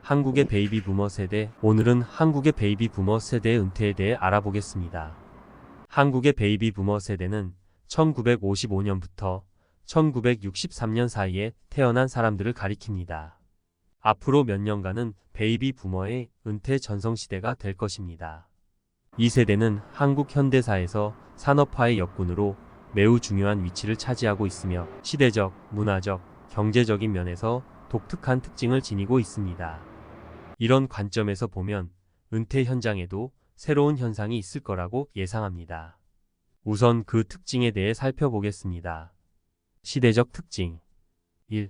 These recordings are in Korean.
한국의 베이비 부머 세대. 오늘은 한국의 베이비 부머 세대의 은퇴에 대해 알아보겠습니다. 한국의 베이비 부머 세대는 1955년부터 1963년 사이에 태어난 사람들을 가리킵니다. 앞으로 몇 년간은 베이비 부머의 은퇴 전성시대가 될 것입니다. 이 세대는 한국 현대사에서 산업화의 역군으로 매우 중요한 위치를 차지하고 있으며 시대적, 문화적, 경제적인 면에서 독특한 특징을 지니고 있습니다. 이런 관점에서 보면 은퇴 현장에도 새로운 현상이 있을 거라고 예상합니다. 우선 그 특징에 대해 살펴보겠습니다. 시대적 특징 1.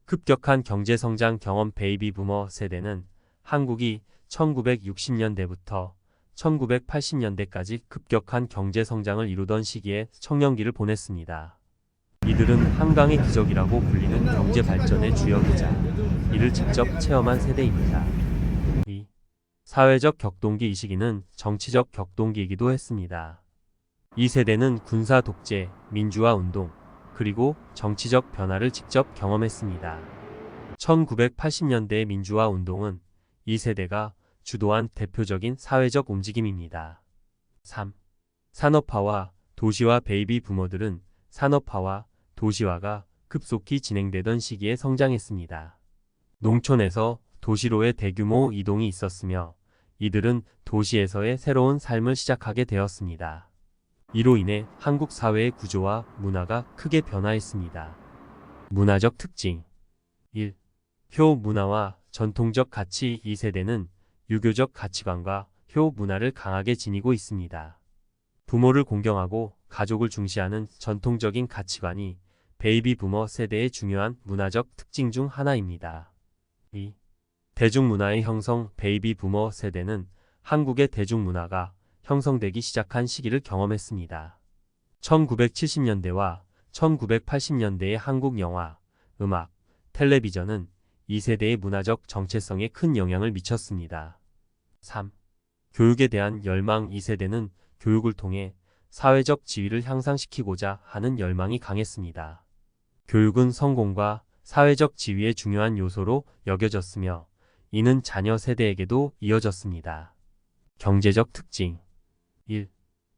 급격한 경제성장 경험. 베이비 부머 세대는 한국이 1960년대부터 1980년대까지 급격한 경제성장을 이루던 시기에 청년기를 보냈습니다. 이들은 한강의 기적이라고 불리는 경제 발전의 주역이자 이를 직접 체험한 세대입니다. 2. 사회적 격동기. 이 시기는 정치적 격동기이기도 했습니다. 이 세대는 군사 독재, 민주화 운동, 그리고 정치적 변화를 직접 경험했습니다. 1980년대의 민주화 운동은 이 세대가 주도한 대표적인 사회적 움직임입니다. 3. 산업화와 도시화. 베이비 부머들은 산업화와 도시화가 급속히 진행되던 시기에 성장했습니다. 농촌에서 도시로의 대규모 이동이 있었으며 이들은 도시에서의 새로운 삶을 시작하게 되었습니다. 이로 인해 한국 사회의 구조와 문화가 크게 변화했습니다. 문화적 특징 1. 효 문화와 전통적 가치. 이 세대는 유교적 가치관과 효 문화를 강하게 지니고 있습니다. 부모를 공경하고 가족을 중시하는 전통적인 가치관이 베이비 부머 세대의 중요한 문화적 특징 중 하나입니다. 2. 대중문화의 형성. 베이비 부머 세대는 한국의 대중문화가 형성되기 시작한 시기를 경험했습니다. 1970년대와 1980년대의 한국 영화, 음악, 텔레비전은 이 세대의 문화적 정체성에 큰 영향을 미쳤습니다. 3. 교육에 대한 열망. 이 세대는 교육을 통해 사회적 지위를 향상시키고자 하는 열망이 강했습니다. 교육은 성공과 사회적 지위의 중요한 요소로 여겨졌으며 이는 자녀 세대에게도 이어졌습니다. 경제적 특징 1.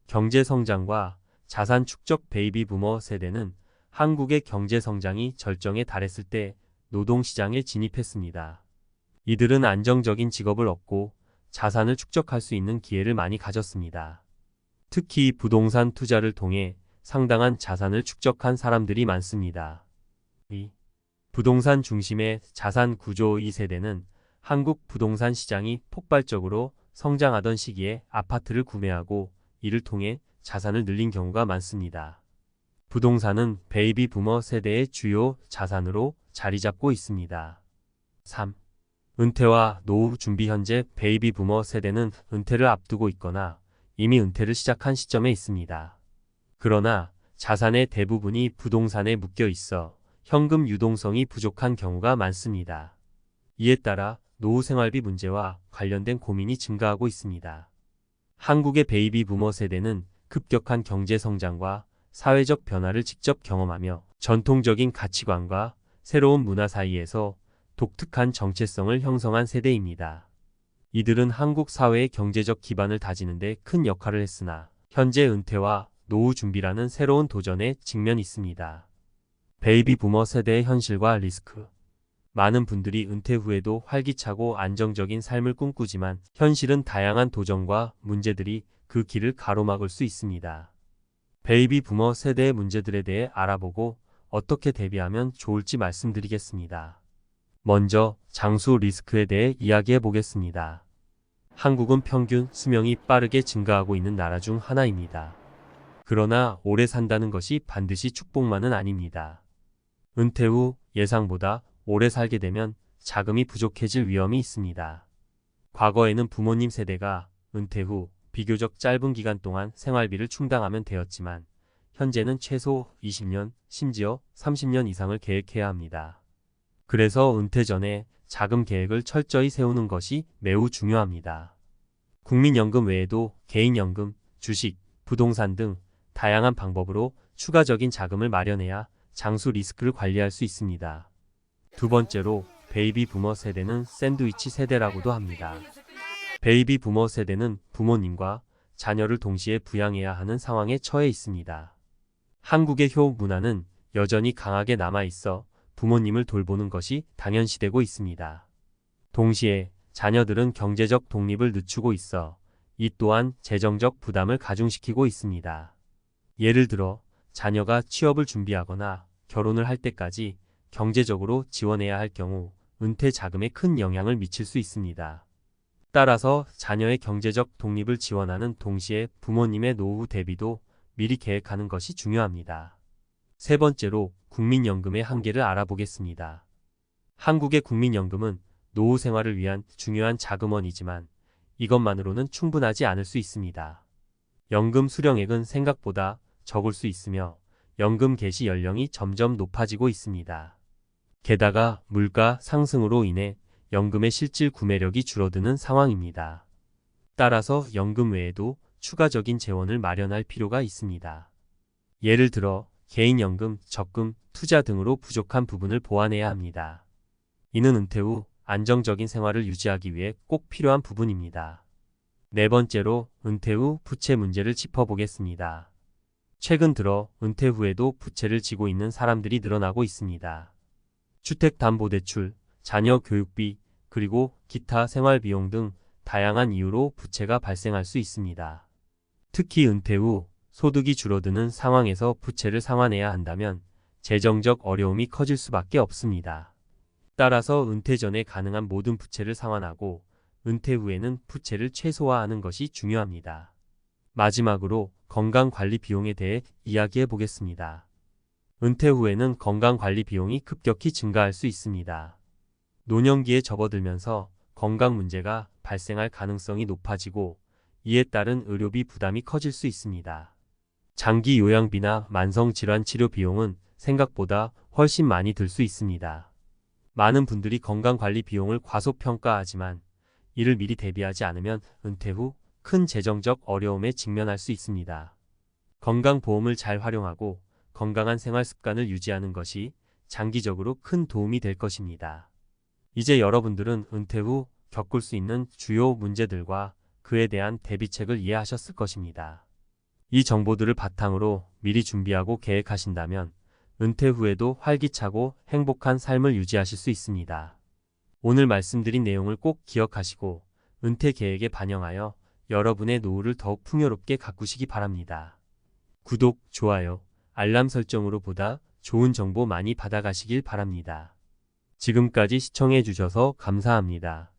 경제 성장과 자산 축적. 베이비 부머 세대는 한국의 경제 성장이 절정에 달했을 때 노동시장에 진입했습니다. 이들은 안정적인 직업을 얻고 자산을 축적할 수 있는 기회를 많이 가졌습니다. 특히 부동산 투자를 통해 상당한 자산을 축적한 사람들이 많습니다. 2. 부동산 중심의 자산 구조. 이 세대는 한국 부동산 시장이 폭발적으로 성장하던 시기에 아파트를 구매하고 이를 통해 자산을 늘린 경우가 많습니다. 부동산은 베이비 부머 세대의 주요 자산으로 자리 잡고 있습니다. 3. 은퇴와 노후 준비. 현재 베이비 부머 세대는 은퇴를 앞두고 있거나 이미 은퇴를 시작한 시점에 있습니다. 그러나 자산의 대부분이 부동산에 묶여 있어 현금 유동성이 부족한 경우가 많습니다. 이에 따라 노후 생활비 문제와 관련된 고민이 증가하고 있습니다. 한국의 베이비 부머 세대는 급격한 경제 성장과 사회적 변화를 직접 경험하며 전통적인 가치관과 새로운 문화 사이에서 독특한 정체성을 형성한 세대입니다. 이들은 한국 사회의 경제적 기반을 다지는 데 큰 역할을 했으나 현재 은퇴와 노후 준비라는 새로운 도전에 직면이 있습니다. 베이비 부머 세대의 현실과 리스크. 많은 분들이 은퇴 후에도 활기차고 안정적인 삶을 꿈꾸지만 현실은 다양한 도전과 문제들이 그 길을 가로막을 수 있습니다. 베이비 부머 세대의 문제들에 대해 알아보고 어떻게 대비하면 좋을지 말씀드리겠습니다. 먼저 장수 리스크에 대해 이야기해 보겠습니다. 한국은 평균 수명이 빠르게 증가하고 있는 나라 중 하나입니다. 그러나 오래 산다는 것이 반드시 축복만은 아닙니다. 은퇴 후 예상보다 오래 살게 되면 자금이 부족해질 위험이 있습니다. 과거에는 부모님 세대가 은퇴 후 비교적 짧은 기간 동안 생활비를 충당하면 되었지만 현재는 최소 20년, 심지어 30년 이상을 계획해야 합니다. 그래서 은퇴 전에 자금 계획을 철저히 세우는 것이 매우 중요합니다. 국민연금 외에도 개인연금, 주식, 부동산 등 다양한 방법으로 추가적인 자금을 마련해야 장수 리스크를 관리할 수 있습니다. 두 번째로 베이비 부머 세대는 샌드위치 세대라고도 합니다. 베이비 부머 세대는 부모님과 자녀를 동시에 부양해야 하는 상황에 처해 있습니다. 한국의 효 문화는 여전히 강하게 남아있어 부모님을 돌보는 것이 당연시되고 있습니다. 동시에 자녀들은 경제적 독립을 늦추고 있어 이 또한 재정적 부담을 가중시키고 있습니다. 예를 들어 자녀가 취업을 준비하거나 결혼을 할 때까지 경제적으로 지원해야 할 경우 은퇴 자금에 큰 영향을 미칠 수 있습니다. 따라서 자녀의 경제적 독립을 지원하는 동시에 부모님의 노후 대비도 미리 계획하는 것이 중요합니다. 세 번째로 국민연금의 한계를 알아보겠습니다. 한국의 국민연금은 노후 생활을 위한 중요한 자금원이지만 이것만으로는 충분하지 않을 수 있습니다. 연금 수령액은 생각보다 적을 수 있으며 연금 개시 연령이 점점 높아지고 있습니다. 게다가 물가 상승으로 인해 연금의 실질 구매력이 줄어드는 상황입니다. 따라서 연금 외에도 추가적인 재원을 마련할 필요가 있습니다. 예를 들어 개인연금, 적금, 투자 등으로 부족한 부분을 보완해야 합니다. 이는 은퇴 후 안정적인 생활을 유지하기 위해 꼭 필요한 부분입니다. 네 번째로 은퇴 후 부채 문제를 짚어보겠습니다. 최근 들어 은퇴 후에도 부채를 지고 있는 사람들이 늘어나고 있습니다. 주택담보대출, 자녀 교육비, 그리고 기타 생활비용 등 다양한 이유로 부채가 발생할 수 있습니다. 특히 은퇴 후 소득이 줄어드는 상황에서 부채를 상환해야 한다면 재정적 어려움이 커질 수밖에 없습니다. 따라서 은퇴 전에 가능한 모든 부채를 상환하고 은퇴 후에는 부채를 최소화하는 것이 중요합니다. 마지막으로 건강관리 비용에 대해 이야기해 보겠습니다. 은퇴 후에는 건강관리 비용이 급격히 증가할 수 있습니다. 노년기에 접어들면서 건강 문제가 발생할 가능성이 높아지고 이에 따른 의료비 부담이 커질 수 있습니다. 장기 요양비나 만성질환 치료 비용은 생각보다 훨씬 많이 들 수 있습니다. 많은 분들이 건강관리 비용을 과소평가하지만 이를 미리 대비하지 않으면 은퇴 후 큰 재정적 어려움에 직면할 수 있습니다. 건강보험을 잘 활용하고 건강한 생활 습관을 유지하는 것이 장기적으로 큰 도움이 될 것입니다. 이제 여러분들은 은퇴 후 겪을 수 있는 주요 문제들과 그에 대한 대비책을 이해하셨을 것입니다. 이 정보들을 바탕으로 미리 준비하고 계획하신다면 은퇴 후에도 활기차고 행복한 삶을 유지하실 수 있습니다. 오늘 말씀드린 내용을 꼭 기억하시고 은퇴 계획에 반영하여 여러분의 노후를 더욱 풍요롭게 가꾸시기 바랍니다. 구독, 좋아요, 알람 설정으로 보다 좋은 정보 많이 받아가시길 바랍니다. 지금까지 시청해 주셔서 감사합니다.